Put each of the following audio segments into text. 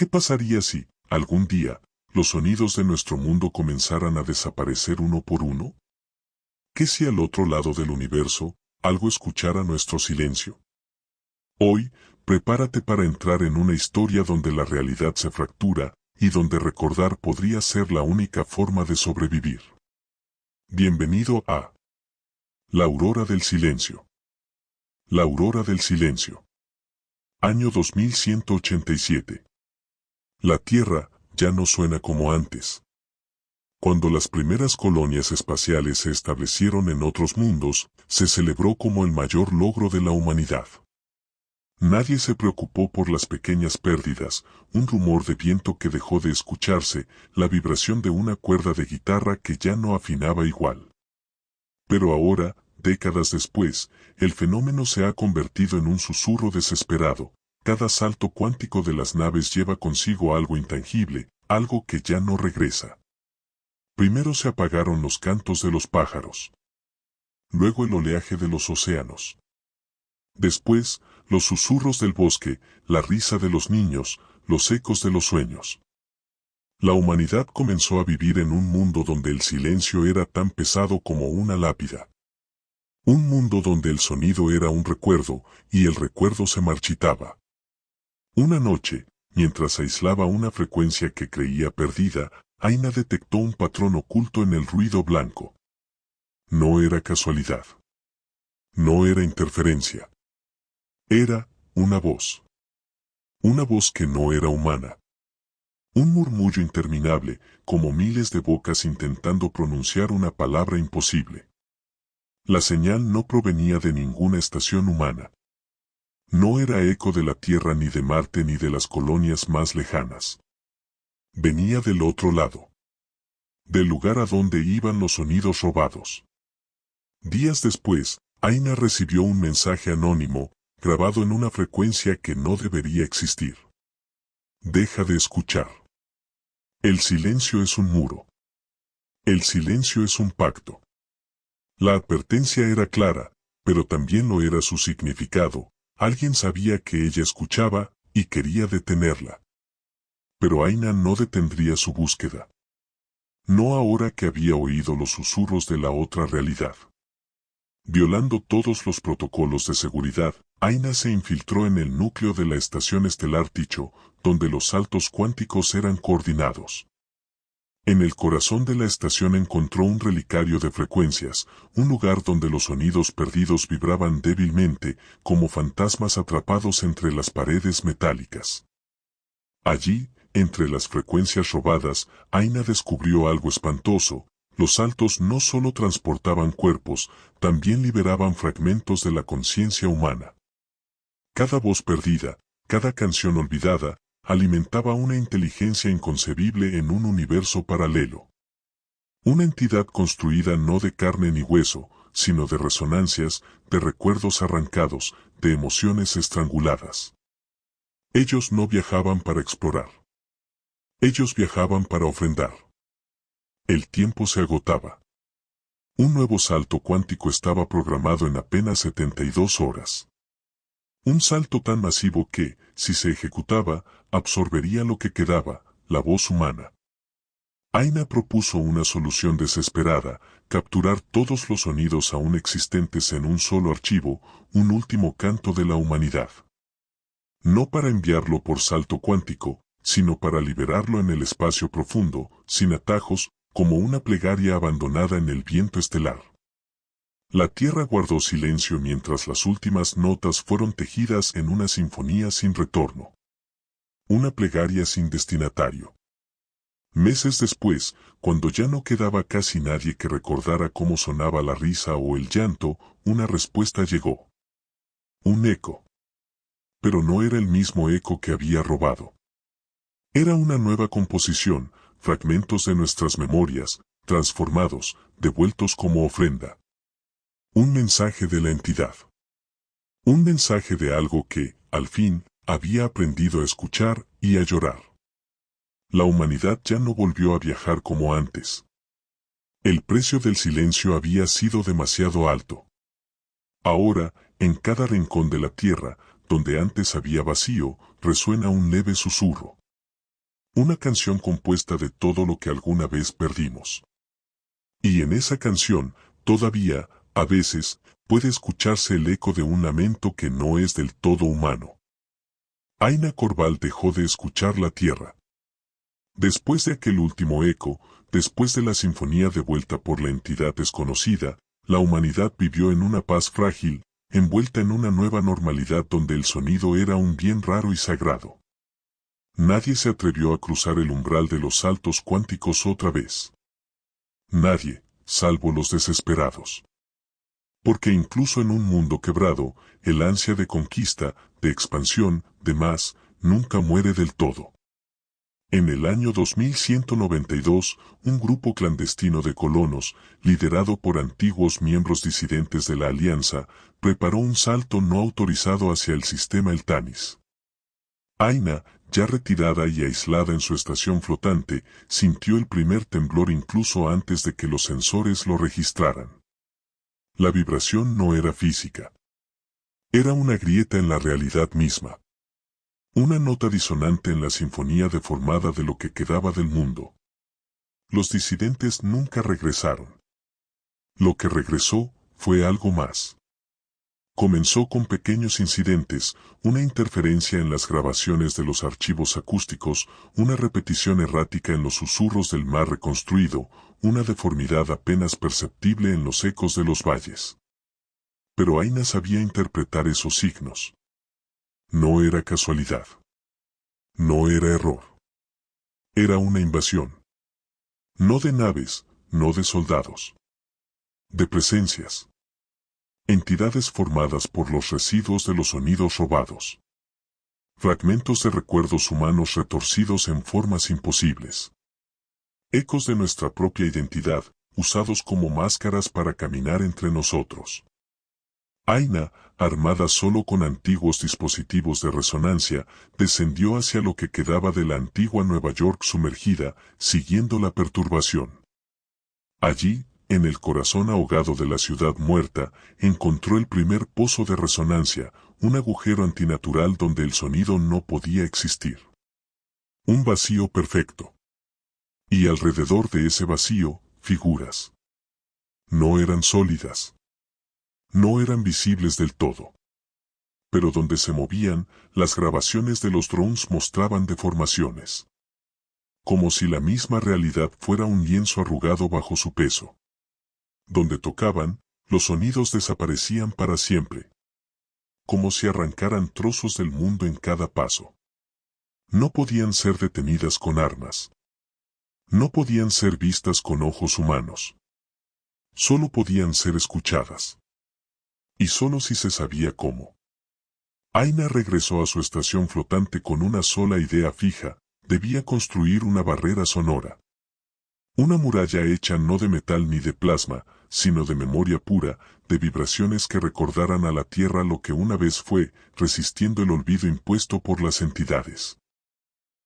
¿Qué pasaría si, algún día, los sonidos de nuestro mundo comenzaran a desaparecer uno por uno? ¿Qué si al otro lado del universo, algo escuchara nuestro silencio? Hoy, prepárate para entrar en una historia donde la realidad se fractura y donde recordar podría ser la única forma de sobrevivir. Bienvenido a La Aurora del Silencio. La Aurora del Silencio. Año 2187. La Tierra ya no suena como antes. Cuando las primeras colonias espaciales se establecieron en otros mundos, se celebró como el mayor logro de la humanidad. Nadie se preocupó por las pequeñas pérdidas, un rumor de viento que dejó de escucharse, la vibración de una cuerda de guitarra que ya no afinaba igual. Pero ahora, décadas después, el fenómeno se ha convertido en un susurro desesperado. Cada salto cuántico de las naves lleva consigo algo intangible, algo que ya no regresa. Primero se apagaron los cantos de los pájaros. Luego el oleaje de los océanos. Después, los susurros del bosque, la risa de los niños, los ecos de los sueños. La humanidad comenzó a vivir en un mundo donde el silencio era tan pesado como una lápida. Un mundo donde el sonido era un recuerdo, y el recuerdo se marchitaba. Una noche, mientras aislaba una frecuencia que creía perdida, Aina detectó un patrón oculto en el ruido blanco. No era casualidad. No era interferencia. Era una voz. Una voz que no era humana. Un murmullo interminable, como miles de bocas intentando pronunciar una palabra imposible. La señal no provenía de ninguna estación humana. No era eco de la Tierra ni de Marte ni de las colonias más lejanas. Venía del otro lado. Del lugar a donde iban los sonidos robados. Días después, Aina recibió un mensaje anónimo, grabado en una frecuencia que no debería existir. Deja de escuchar. El silencio es un muro. El silencio es un pacto. La advertencia era clara, pero también lo era su significado. Alguien sabía que ella escuchaba, y quería detenerla. Pero Aina no detendría su búsqueda. No ahora que había oído los susurros de la otra realidad. Violando todos los protocolos de seguridad, Aina se infiltró en el núcleo de la estación estelar Tycho, donde los saltos cuánticos eran coordinados. En el corazón de la estación encontró un relicario de frecuencias, un lugar donde los sonidos perdidos vibraban débilmente, como fantasmas atrapados entre las paredes metálicas. Allí, entre las frecuencias robadas, Aina descubrió algo espantoso. Los saltos no solo transportaban cuerpos, también liberaban fragmentos de la conciencia humana. Cada voz perdida, cada canción olvidada, alimentaba una inteligencia inconcebible en un universo paralelo. Una entidad construida no de carne ni hueso, sino de resonancias, de recuerdos arrancados, de emociones estranguladas. Ellos no viajaban para explorar. Ellos viajaban para ofrendar. El tiempo se agotaba. Un nuevo salto cuántico estaba programado en apenas 72 horas. Un salto tan masivo que, si se ejecutaba, absorbería lo que quedaba, la voz humana. Aina propuso una solución desesperada, capturar todos los sonidos aún existentes en un solo archivo, un último canto de la humanidad. No para enviarlo por salto cuántico, sino para liberarlo en el espacio profundo, sin atajos, como una plegaria abandonada en el viento estelar. La Tierra guardó silencio mientras las últimas notas fueron tejidas en una sinfonía sin retorno. Una plegaria sin destinatario. Meses después, cuando ya no quedaba casi nadie que recordara cómo sonaba la risa o el llanto, una respuesta llegó. Un eco. Pero no era el mismo eco que había robado. Era una nueva composición, fragmentos de nuestras memorias, transformados, devueltos como ofrenda. Un mensaje de la entidad. Un mensaje de algo que, al fin, había aprendido a escuchar y a llorar. La humanidad ya no volvió a viajar como antes. El precio del silencio había sido demasiado alto. Ahora, en cada rincón de la Tierra, donde antes había vacío, resuena un leve susurro. Una canción compuesta de todo lo que alguna vez perdimos. Y en esa canción, todavía, a veces, puede escucharse el eco de un lamento que no es del todo humano. Aina Corval dejó de escuchar la tierra. Después de aquel último eco, después de la sinfonía devuelta por la entidad desconocida, la humanidad vivió en una paz frágil, envuelta en una nueva normalidad donde el sonido era un bien raro y sagrado. Nadie se atrevió a cruzar el umbral de los saltos cuánticos otra vez. Nadie, salvo los desesperados. Porque incluso en un mundo quebrado, el ansia de conquista, de expansión, de más, nunca muere del todo. En el año 2192, un grupo clandestino de colonos, liderado por antiguos miembros disidentes de la Alianza, preparó un salto no autorizado hacia el sistema Eltanis. Aina, ya retirada y aislada en su estación flotante, sintió el primer temblor incluso antes de que los sensores lo registraran. La vibración no era física. Era una grieta en la realidad misma. Una nota disonante en la sinfonía deformada de lo que quedaba del mundo. Los disidentes nunca regresaron. Lo que regresó fue algo más. Comenzó con pequeños incidentes, una interferencia en las grabaciones de los archivos acústicos, una repetición errática en los susurros del mar reconstruido, una deformidad apenas perceptible en los ecos de los valles. Pero Aina sabía interpretar esos signos. No era casualidad. No era error. Era una invasión. No de naves, no de soldados. De presencias. Entidades formadas por los residuos de los sonidos robados. Fragmentos de recuerdos humanos retorcidos en formas imposibles. Ecos de nuestra propia identidad, usados como máscaras para caminar entre nosotros. Aina, armada solo con antiguos dispositivos de resonancia, descendió hacia lo que quedaba de la antigua Nueva York sumergida, siguiendo la perturbación. Allí, en el corazón ahogado de la ciudad muerta, encontró el primer pozo de resonancia, un agujero antinatural donde el sonido no podía existir. Un vacío perfecto. Y alrededor de ese vacío, figuras. No eran sólidas. No eran visibles del todo. Pero donde se movían, las grabaciones de los drones mostraban deformaciones. Como si la misma realidad fuera un lienzo arrugado bajo su peso. Donde tocaban, los sonidos desaparecían para siempre. Como si arrancaran trozos del mundo en cada paso. No podían ser detenidas con armas. No podían ser vistas con ojos humanos. Solo podían ser escuchadas. Y solo si se sabía cómo. Aina regresó a su estación flotante con una sola idea fija: debía construir una barrera sonora. Una muralla hecha no de metal ni de plasma, sino de memoria pura, de vibraciones que recordaran a la tierra lo que una vez fue, resistiendo el olvido impuesto por las entidades.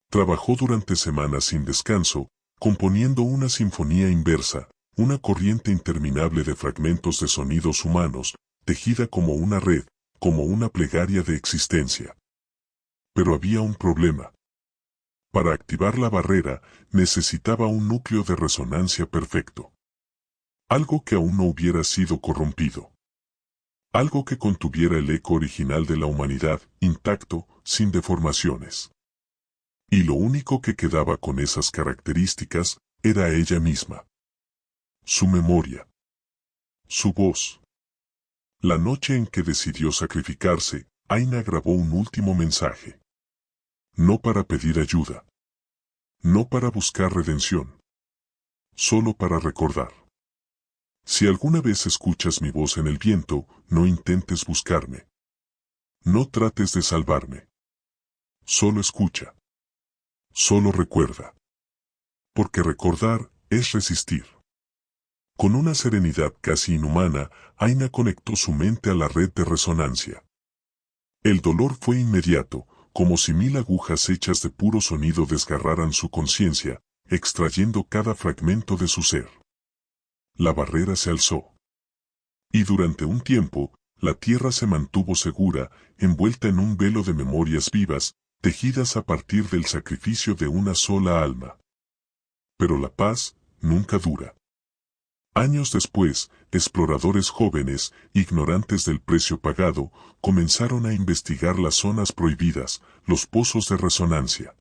Trabajó durante semanas sin descanso, componiendo una sinfonía inversa, una corriente interminable de fragmentos de sonidos humanos, tejida como una red, como una plegaria de existencia. Pero había un problema. Para activar la barrera, necesitaba un núcleo de resonancia perfecto. Algo que aún no hubiera sido corrompido. Algo que contuviera el eco original de la humanidad, intacto, sin deformaciones. Y lo único que quedaba con esas características, era ella misma. Su memoria. Su voz. La noche en que decidió sacrificarse, Aina grabó un último mensaje. No para pedir ayuda. No para buscar redención. Solo para recordar. Si alguna vez escuchas mi voz en el viento, no intentes buscarme. No trates de salvarme. Solo escucha. Solo recuerda. Porque recordar es resistir. Con una serenidad casi inhumana, Aina conectó su mente a la red de resonancia. El dolor fue inmediato, como si 1000 agujas hechas de puro sonido desgarraran su conciencia, extrayendo cada fragmento de su ser. La barrera se alzó. Y durante un tiempo, la tierra se mantuvo segura, envuelta en un velo de memorias vivas, tejidas a partir del sacrificio de una sola alma. Pero la paz nunca dura. Años después, exploradores jóvenes, ignorantes del precio pagado, comenzaron a investigar las zonas prohibidas, los pozos de resonancia.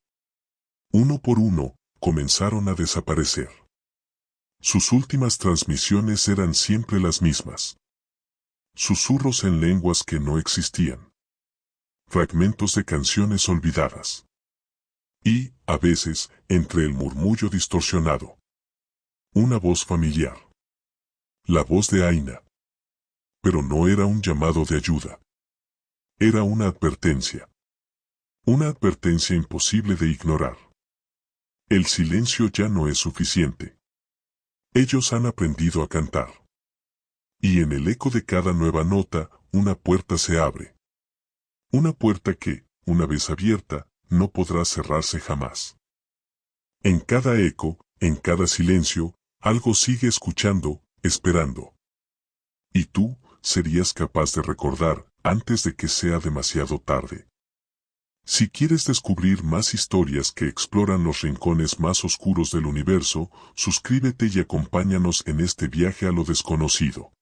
Uno por uno, comenzaron a desaparecer. Sus últimas transmisiones eran siempre las mismas. Susurros en lenguas que no existían. Fragmentos de canciones olvidadas. Y, a veces, entre el murmullo distorsionado, una voz familiar. La voz de Aina. Pero no era un llamado de ayuda. Era una advertencia. Una advertencia imposible de ignorar. El silencio ya no es suficiente. Ellos han aprendido a cantar. Y en el eco de cada nueva nota, una puerta se abre. Una puerta que, una vez abierta, no podrá cerrarse jamás. En cada eco, en cada silencio, algo sigue escuchando, esperando. Y tú, serías capaz de recordar, antes de que sea demasiado tarde. Si quieres descubrir más historias que exploran los rincones más oscuros del universo, suscríbete y acompáñanos en este viaje a lo desconocido.